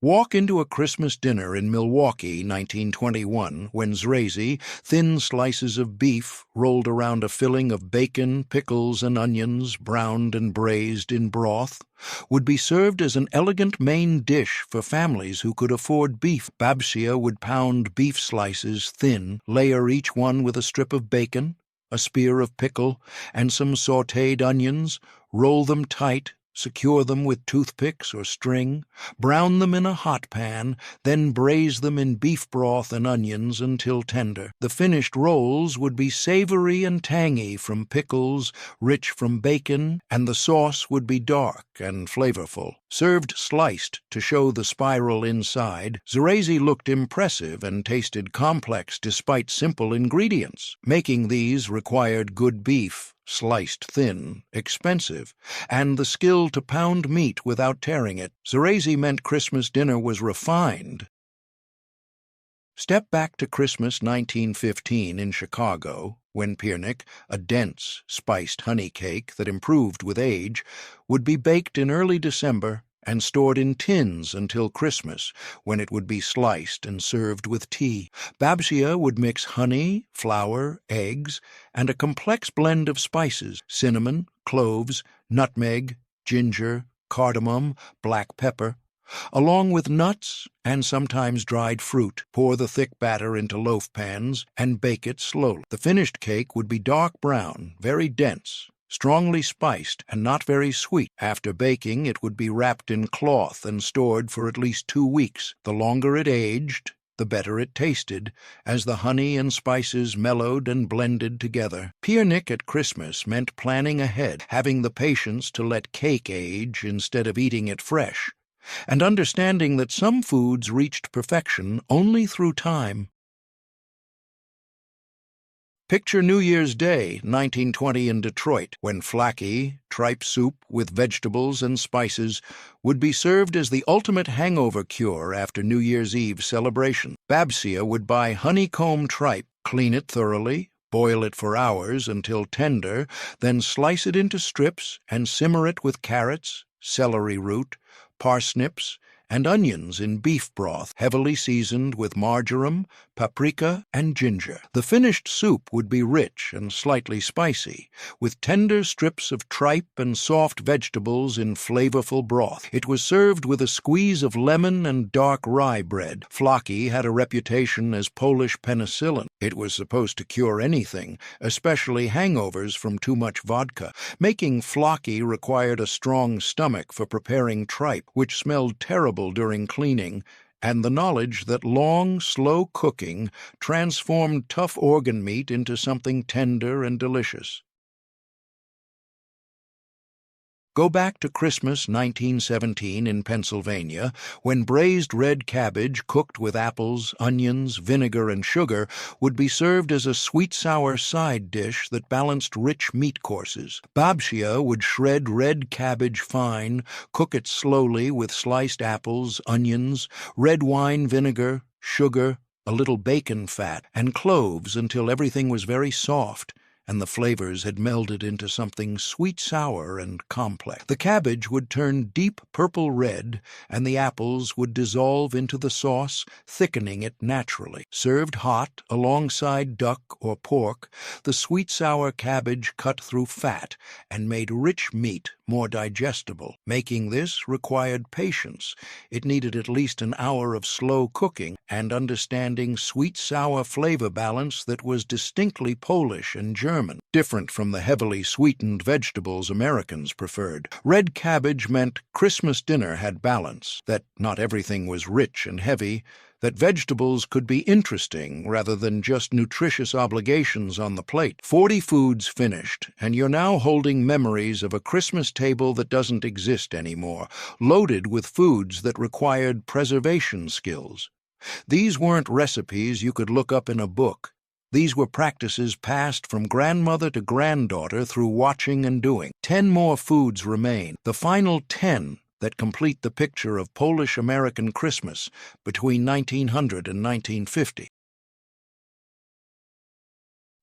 Walk into a Christmas dinner in Milwaukee, 1921, when zrazy, thin slices of beef rolled around a filling of bacon, pickles, and onions, browned and braised in broth, would be served as an elegant main dish for families who could afford beef. Babcia would pound beef slices thin, layer each one with a strip of bacon, a spear of pickle, and some sautéed onions, roll them tight, Secure them with toothpicks or string, brown them in a hot pan, then braise them in beef broth and onions until tender. The finished rolls would be savory and tangy from pickles, rich from bacon, and the sauce would be dark and flavorful. Served sliced to show the spiral inside, Zrazy looked impressive and tasted complex despite simple ingredients. Making these required good beef, sliced thin, expensive, and the skill to pound meat without tearing it. Zrazy meant Christmas dinner was refined. Step back to Christmas 1915 in Chicago, when Piernik, a dense, spiced honey cake that improved with age, would be baked in early December and stored in tins until Christmas, when it would be sliced and served with tea. Babsia would mix honey, flour, eggs, and a complex blend of spices: cinnamon, cloves, nutmeg, ginger, cardamom, black pepper, along with nuts and sometimes dried fruit. Pour the thick batter into loaf pans and bake it slowly. The finished cake would be dark brown, very dense, strongly spiced, and not very sweet. After baking, it would be wrapped in cloth and stored for at least 2 weeks. The longer it aged, the better it tasted, as the honey and spices mellowed and blended together. Piernik at Christmas meant planning ahead, having the patience to let cake age instead of eating it fresh, and understanding that some foods reached perfection only through time. Picture New Year's Day, 1920 in Detroit, when flaky, tripe soup with vegetables and spices would be served as the ultimate hangover cure after New Year's Eve celebration. Babsia would buy honeycomb tripe, clean it thoroughly, boil it for hours until tender, then slice it into strips and simmer it with carrots, celery root, parsnips, and onions in beef broth, heavily seasoned with marjoram, paprika, and ginger. The finished soup would be rich and slightly spicy, with tender strips of tripe and soft vegetables in flavorful broth. It was served with a squeeze of lemon and dark rye bread. Flocky had a reputation as Polish penicillin. It was supposed to cure anything, especially hangovers from too much vodka. Making flocky required a strong stomach for preparing tripe, which smelled terrible during cleaning, and the knowledge that long, slow cooking transformed tough organ meat into something tender and delicious. Go back to Christmas 1917 in Pennsylvania, when braised red cabbage cooked with apples, onions, vinegar, and sugar would be served as a sweet-sour side dish that balanced rich meat courses. Babsia would shred red cabbage fine, cook it slowly with sliced apples, onions, red wine vinegar, sugar, a little bacon fat, and cloves until everything was very soft and the flavors had melded into something sweet-sour and complex. The cabbage would turn deep purple red, and the apples would dissolve into the sauce, thickening it naturally. Served hot alongside duck or pork, the sweet-sour cabbage cut through fat and made rich meat more digestible. Making this required patience. It needed at least an hour of slow cooking and understanding sweet-sour flavor balance that was distinctly Polish and German, different from the heavily sweetened vegetables Americans preferred. Red cabbage meant Christmas dinner had balance, that not everything was rich and heavy, that vegetables could be interesting rather than just nutritious obligations on the plate. 40 foods finished, and you're now holding memories of a Christmas table that doesn't exist anymore, loaded with foods that required preservation skills. These weren't recipes you could look up in a book. These were practices passed from grandmother to granddaughter through watching and doing. 10 more foods remain, the final 10 that complete the picture of Polish-American Christmas between 1900 and 1950.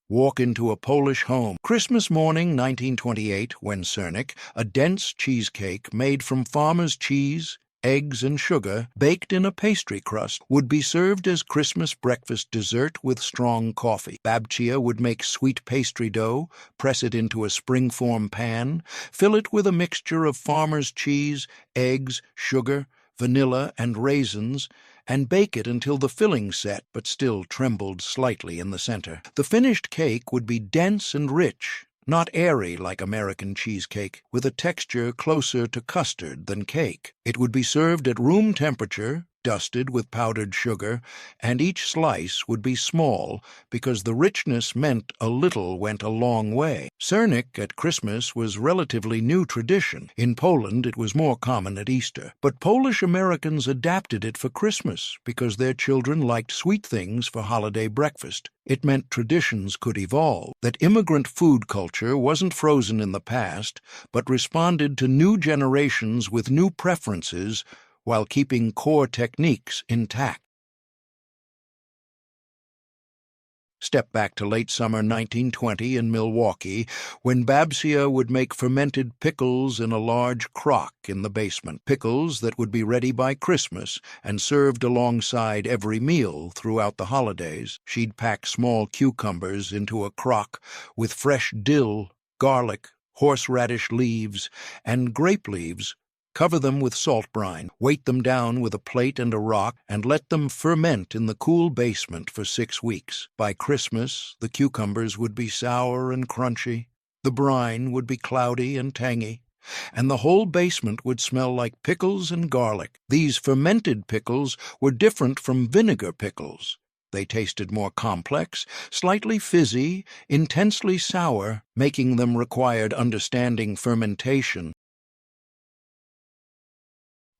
Walk into a Polish home. Christmas morning, 1928, when Cernik, a dense cheesecake made from farmer's cheese, eggs, and sugar, baked in a pastry crust, would be served as Christmas breakfast dessert with strong coffee. Babcia would make sweet pastry dough, press it into a springform pan, fill it with a mixture of farmer's cheese, eggs, sugar, vanilla, and raisins, and bake it until the filling set but still trembled slightly in the center. The finished cake would be dense and rich, not airy like American cheesecake, with a texture closer to custard than cake. It would be served at room temperature, dusted with powdered sugar, and each slice would be small because the richness meant a little went a long way. Sernik at Christmas was relatively new tradition. In Poland, it was more common at Easter. But Polish Americans adapted it for Christmas because their children liked sweet things for holiday breakfast. It meant traditions could evolve, that immigrant food culture wasn't frozen in the past, but responded to new generations with new preferences while keeping core techniques intact. Step back to late summer 1920 in Milwaukee, when Babsia would make fermented pickles in a large crock in the basement, pickles that would be ready by Christmas and served alongside every meal throughout the holidays. She'd pack small cucumbers into a crock with fresh dill, garlic, horseradish leaves, and grape leaves. Cover them with salt brine, weight them down with a plate and a rock, and let them ferment in the cool basement for 6 weeks. By Christmas, the cucumbers would be sour and crunchy, the brine would be cloudy and tangy, and the whole basement would smell like pickles and garlic. These fermented pickles were different from vinegar pickles. They tasted more complex, slightly fizzy, intensely sour, making them required understanding fermentation.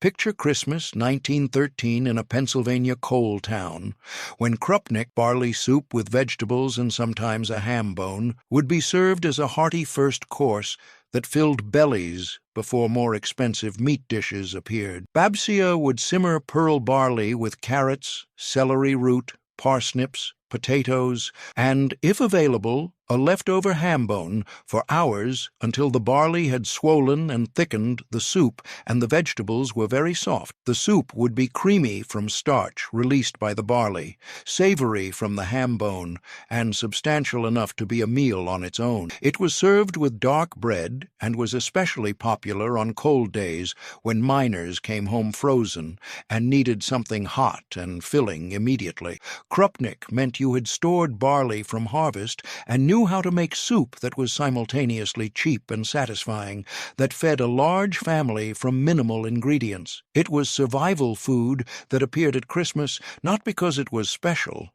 Picture Christmas 1913 in a Pennsylvania coal town, when krupnik, barley soup with vegetables and sometimes a ham bone, would be served as a hearty first course that filled bellies before more expensive meat dishes appeared. Babsia would simmer pearl barley with carrots, celery root, parsnips, potatoes, and, if available, a leftover ham bone for hours until the barley had swollen and thickened the soup and the vegetables were very soft. The soup would be creamy from starch released by the barley, savory from the ham bone, and substantial enough to be a meal on its own. It was served with dark bread and was especially popular on cold days when miners came home frozen and needed something hot and filling immediately. Krupnik meant you had stored barley from harvest and knew how to make soup that was simultaneously cheap and satisfying, that fed a large family from minimal ingredients. It was survival food that appeared at Christmas not because it was special.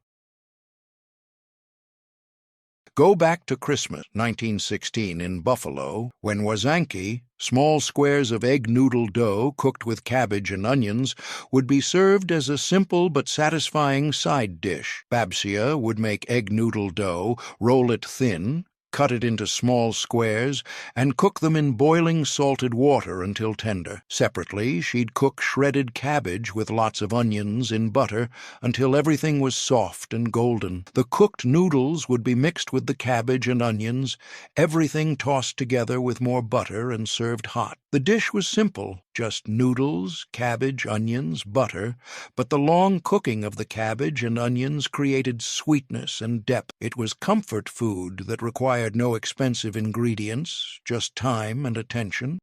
Go back to Christmas 1916 in Buffalo, when wazanki, small squares of egg noodle dough cooked with cabbage and onions, would be served as a simple but satisfying side dish. Babsia would make egg noodle dough, roll it thin, cut it into small squares, and cook them in boiling salted water until tender. Separately, she'd cook shredded cabbage with lots of onions in butter until everything was soft and golden. The cooked noodles would be mixed with the cabbage and onions, everything tossed together with more butter and served hot. The dish was simple, just noodles, cabbage, onions, butter, but the long cooking of the cabbage and onions created sweetness and depth. It was comfort food that required no expensive ingredients, just time and attention.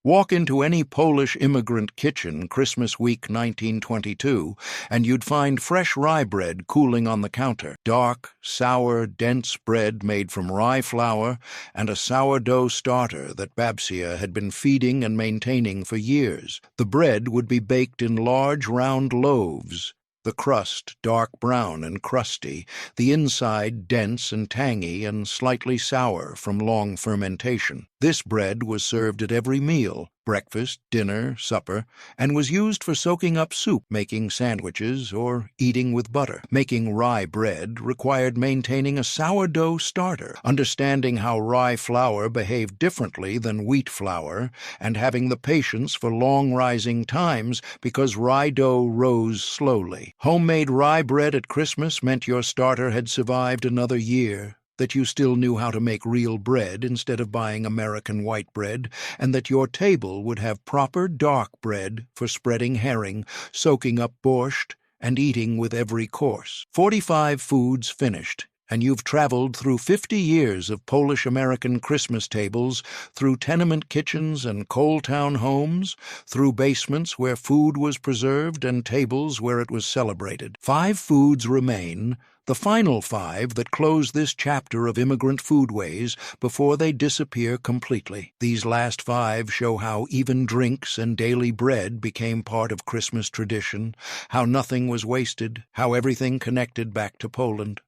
Walk into any Polish immigrant kitchen Christmas week 1922, and you'd find fresh rye bread cooling on the counter. Dark, sour, dense bread made from rye flour and a sourdough starter that Babsia had been feeding and maintaining for years. The bread would be baked in large round loaves, the crust dark brown and crusty, the inside dense and tangy and slightly sour from long fermentation. This bread was served at every meal, breakfast, dinner, supper, and was used for soaking up soup, making sandwiches, or eating with butter. Making rye bread required maintaining a sourdough starter, understanding how rye flour behaved differently than wheat flour, and having the patience for long rising times because rye dough rose slowly. Homemade rye bread at Christmas meant your starter had survived another year, that you still knew how to make real bread instead of buying American white bread, and that your table would have proper dark bread for spreading herring, soaking up borscht, and eating with every course. 45 foods finished, and you've traveled through 50 years of Polish-American Christmas tables, through tenement kitchens and coal town homes, through basements where food was preserved and tables where it was celebrated. 5 foods remain, The final 5 that close this chapter of immigrant foodways before they disappear completely. These last 5 show how even drinks and daily bread became part of Christmas tradition, how nothing was wasted, how everything connected back to Poland.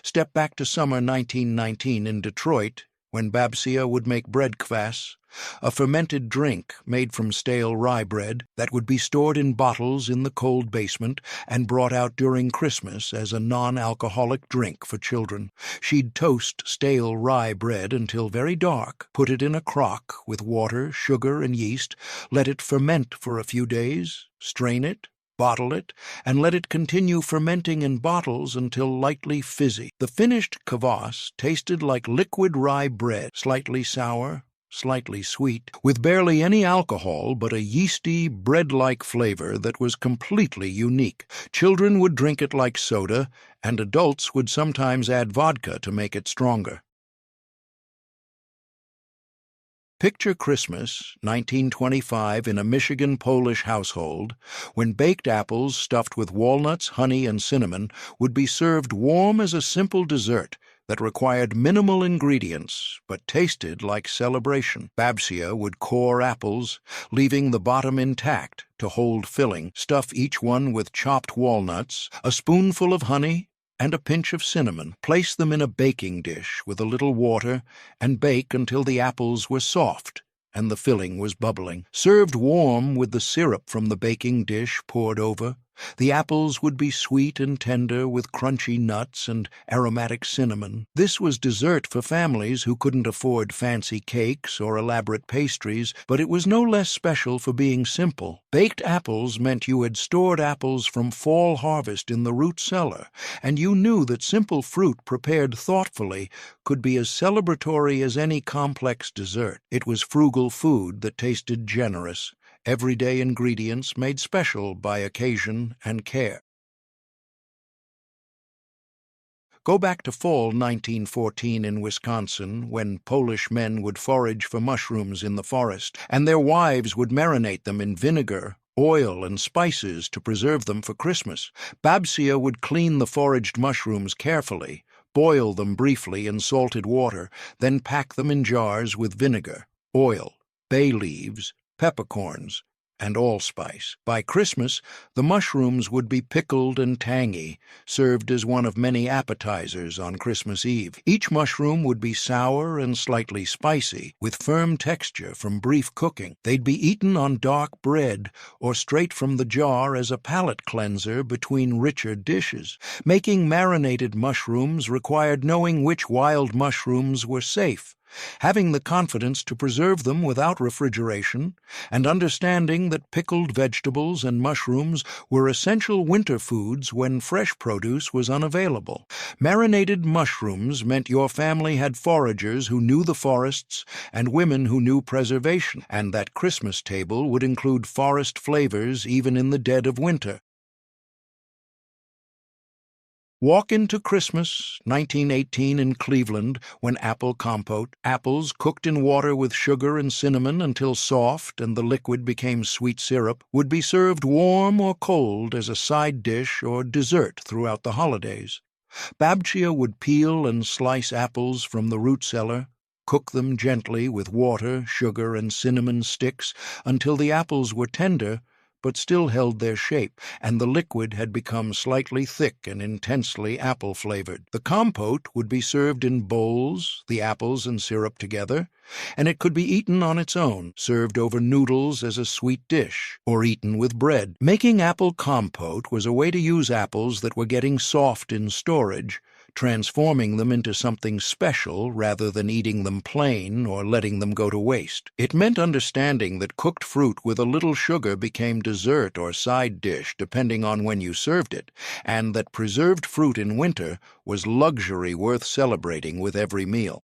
Step back to summer 1919 in Detroit, when Babcia would make bread kvass, a fermented drink made from stale rye bread that would be stored in bottles in the cold basement and brought out during Christmas as a non-alcoholic drink for children. She'd toast stale rye bread until very dark, put it in a crock with water, sugar, and yeast, let it ferment for a few days, strain it, bottle it, and let it continue fermenting in bottles until lightly fizzy. The finished kvass tasted like liquid rye bread, slightly sour, slightly sweet, with barely any alcohol but a yeasty, bread-like flavor that was completely unique. Children would drink it like soda, and adults would sometimes add vodka to make it stronger. Picture Christmas, 1925, in a Michigan Polish household, when baked apples stuffed with walnuts, honey, and cinnamon would be served warm as a simple dessert that required minimal ingredients but tasted like celebration. Babcia would core apples, leaving the bottom intact to hold filling, stuff each one with chopped walnuts, a spoonful of honey, and a pinch of cinnamon. Place them in a baking dish with a little water and bake until the apples were soft and the filling was bubbling. Served warm with the syrup from the baking dish poured over, the apples would be sweet and tender with crunchy nuts and aromatic cinnamon. This was dessert for families who couldn't afford fancy cakes or elaborate pastries, but it was no less special for being simple. Baked apples meant you had stored apples from fall harvest in the root cellar, and you knew that simple fruit prepared thoughtfully could be as celebratory as any complex dessert. It was frugal food that tasted generous, everyday ingredients made special by occasion and care. Go back to fall 1914 in Wisconsin, when Polish men would forage for mushrooms in the forest, and their wives would marinate them in vinegar, oil, and spices to preserve them for Christmas. Babcia would clean the foraged mushrooms carefully, boil them briefly in salted water, then pack them in jars with vinegar, oil, bay leaves, peppercorns, and allspice. By Christmas, the mushrooms would be pickled and tangy, served as one of many appetizers on Christmas Eve. Each mushroom would be sour and slightly spicy, with firm texture from brief cooking. They'd be eaten on dark bread or straight from the jar as a palate cleanser between richer dishes. Making marinated mushrooms required knowing which wild mushrooms were safe, having the confidence to preserve them without refrigeration, and understanding that pickled vegetables and mushrooms were essential winter foods when fresh produce was unavailable. Marinated mushrooms meant your family had foragers who knew the forests and women who knew preservation, and that Christmas table would include forest flavors even in the dead of winter. Walk into Christmas, 1918 in Cleveland, when apple compote, apples cooked in water with sugar and cinnamon until soft and the liquid became sweet syrup, would be served warm or cold as a side dish or dessert throughout the holidays. Babcia would peel and slice apples from the root cellar, cook them gently with water, sugar, and cinnamon sticks until the apples were tender, but still held their shape, and the liquid had become slightly thick and intensely apple-flavored. The compote would be served in bowls, the apples and syrup together, and it could be eaten on its own, served over noodles as a sweet dish, or eaten with bread. Making apple compote was a way to use apples that were getting soft in storage, transforming them into something special rather than eating them plain or letting them go to waste. It meant understanding that cooked fruit with a little sugar became dessert or side dish depending on when you served it, and that preserved fruit in winter was luxury worth celebrating with every meal.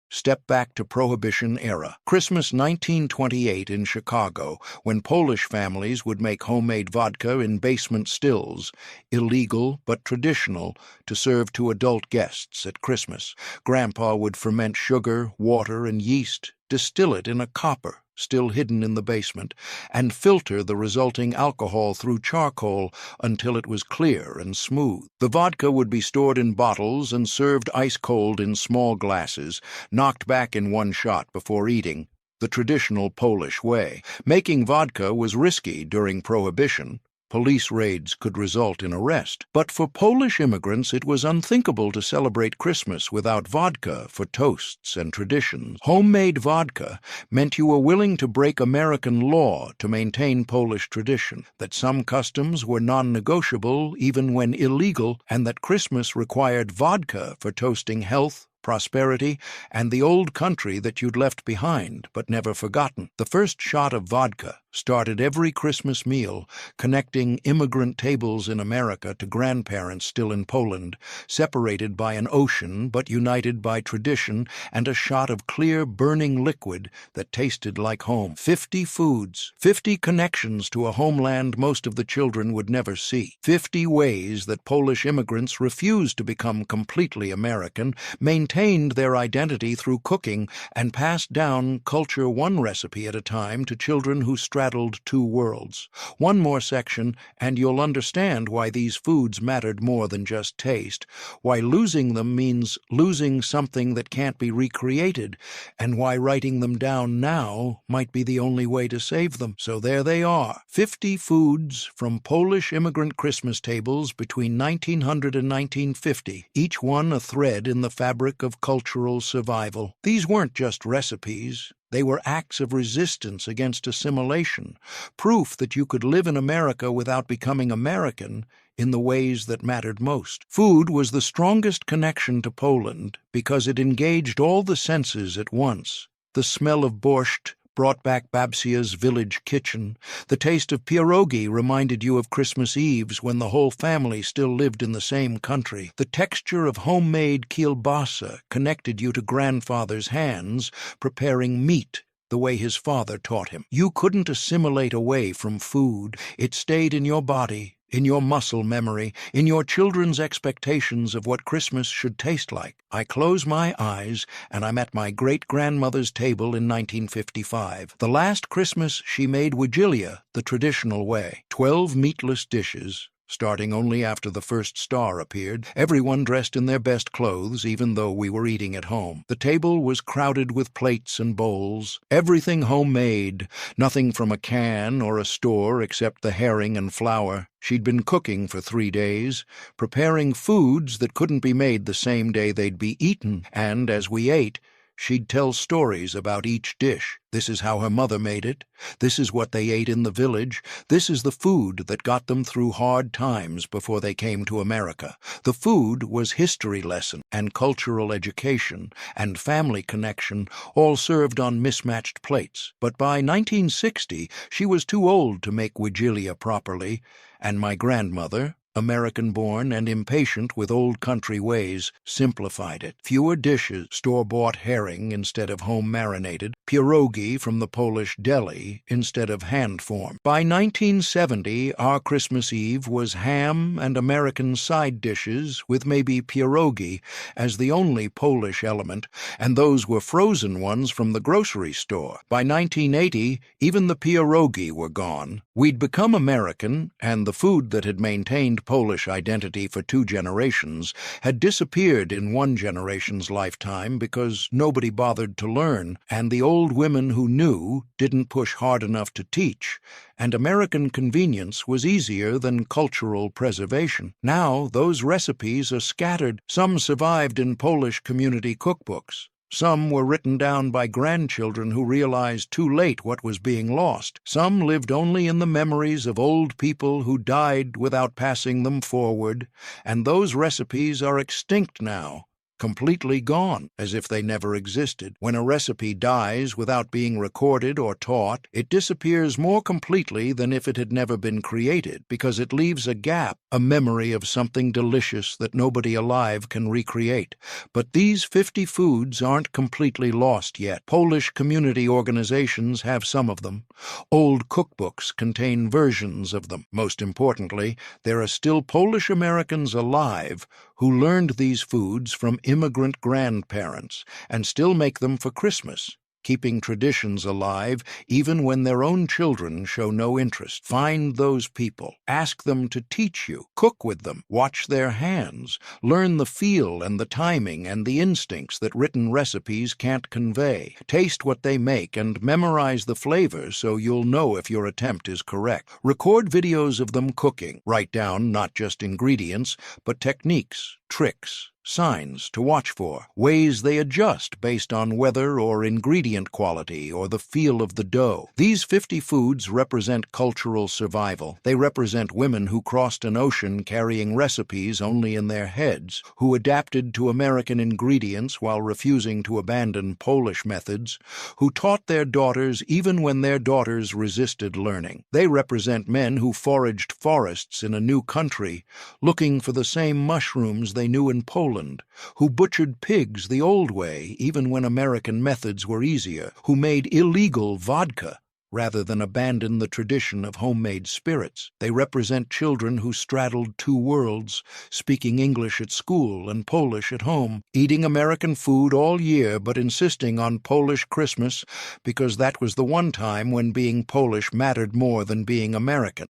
Step back to Prohibition era. Christmas 1928 in Chicago, when Polish families would make homemade vodka in basement stills, illegal but traditional, to serve to adult guests at Christmas. Grandpa would ferment sugar, water, and yeast distill it in a copper, still hidden in the basement, and filter the resulting alcohol through charcoal until it was clear and smooth. The vodka would be stored in bottles and served ice-cold in small glasses, knocked back in one shot before eating, the traditional Polish way. Making vodka was risky during Prohibition. Police raids could result in arrest. But for Polish immigrants, it was unthinkable to celebrate Christmas without vodka for toasts and traditions. Homemade vodka meant you were willing to break American law to maintain Polish tradition, that some customs were non-negotiable even when illegal, and that Christmas required vodka for toasting health, prosperity, and the old country that you'd left behind but never forgotten. The first shot of vodka started every Christmas meal, connecting immigrant tables in America to grandparents still in Poland, separated by an ocean but united by tradition and a shot of clear, burning liquid that tasted like home. 50 foods, 50 connections to a homeland most of the children would never see. 50 ways that Polish immigrants refused to become completely American, maintained their identity through cooking, and passed down culture one recipe at a time to children who straddled two worlds. One more section, and you'll understand why these foods mattered more than just taste, why losing them means losing something that can't be recreated, and why writing them down now might be the only way to save them. So there they are, 50 foods from Polish immigrant Christmas tables between 1900 and 1950, each one a thread in the fabric of cultural survival. These weren't just recipes. They were acts of resistance against assimilation, proof that you could live in America without becoming American in the ways that mattered most. Food was the strongest connection to Poland because it engaged all the senses at once. The smell of borscht brought back Babcia's village kitchen. The taste of pierogi reminded you of Christmas Eves when the whole family still lived in the same country. The texture of homemade kielbasa connected you to grandfather's hands, preparing meat the way his father taught him. You couldn't assimilate away from food. It stayed in your body, in your muscle memory, in your children's expectations of what Christmas should taste like. I close my eyes, and I'm at my great-grandmother's table in 1955. The last Christmas, she made wigilia the traditional way. 12 meatless dishes, starting only after the first star appeared, everyone dressed in their best clothes, even though we were eating at home. The table was crowded with plates and bowls, everything homemade, nothing from a can or a store except the herring and flour. She'd been cooking for 3 days, preparing foods that couldn't be made the same day they'd be eaten, and as we ate, she'd tell stories about each dish. This is how her mother made it. This is what they ate in the village. This is the food that got them through hard times before they came to America. The food was history lesson and cultural education and family connection, all served on mismatched plates. But by 1960, she was too old to make wigilia properly, and my grandmother, American-born and impatient with old country ways, simplified it. Fewer dishes, store-bought herring instead of home-marinated, pierogi from the Polish deli instead of hand-formed. By 1970, our Christmas Eve was ham and American side dishes with maybe pierogi as the only Polish element, and those were frozen ones from the grocery store. By 1980, even the pierogi were gone. We'd become American, and the food that had maintained Polish identity for 2 generations had disappeared in one generation's lifetime because nobody bothered to learn, and the old women who knew didn't push hard enough to teach, and American convenience was easier than cultural preservation. Now those recipes are scattered. Some survived in Polish community cookbooks. Some were written down by grandchildren who realized too late what was being lost. Some lived only in the memories of old people who died without passing them forward, and those recipes are extinct now, completely gone, as if they never existed. When a recipe dies without being recorded or taught, it disappears more completely than if it had never been created, because it leaves a gap, a memory of something delicious that nobody alive can recreate. But these 50 foods aren't completely lost yet. Polish community organizations have some of them. Old cookbooks contain versions of them. Most importantly, there are still Polish Americans alive who learned these foods from immigrant grandparents and still make them for Christmas. keeping traditions alive even when their own children show no interest. Find those people. Ask them to teach you. Cook with them. Watch their hands. Learn the feel and the timing and the instincts that written recipes can't convey. Taste what they make and memorize the flavors so you'll know if your attempt is correct. Record videos of them cooking. Write down not just ingredients, but techniques, tricks, signs to watch for, ways they adjust based on weather or ingredient quality or the feel of the dough. These 50 foods represent cultural survival. They represent women who crossed an ocean carrying recipes only in their heads, who adapted to American ingredients while refusing to abandon Polish methods, who taught their daughters even when their daughters resisted learning. They represent men who foraged forests in a new country, looking for the same mushrooms they knew in Poland, who butchered pigs the old way even when American methods were easier, who made illegal vodka rather than abandon the tradition of homemade spirits. They represent children who straddled two worlds, speaking English at school and Polish at home, eating American food all year but insisting on Polish Christmas because that was the one time when being Polish mattered more than being American.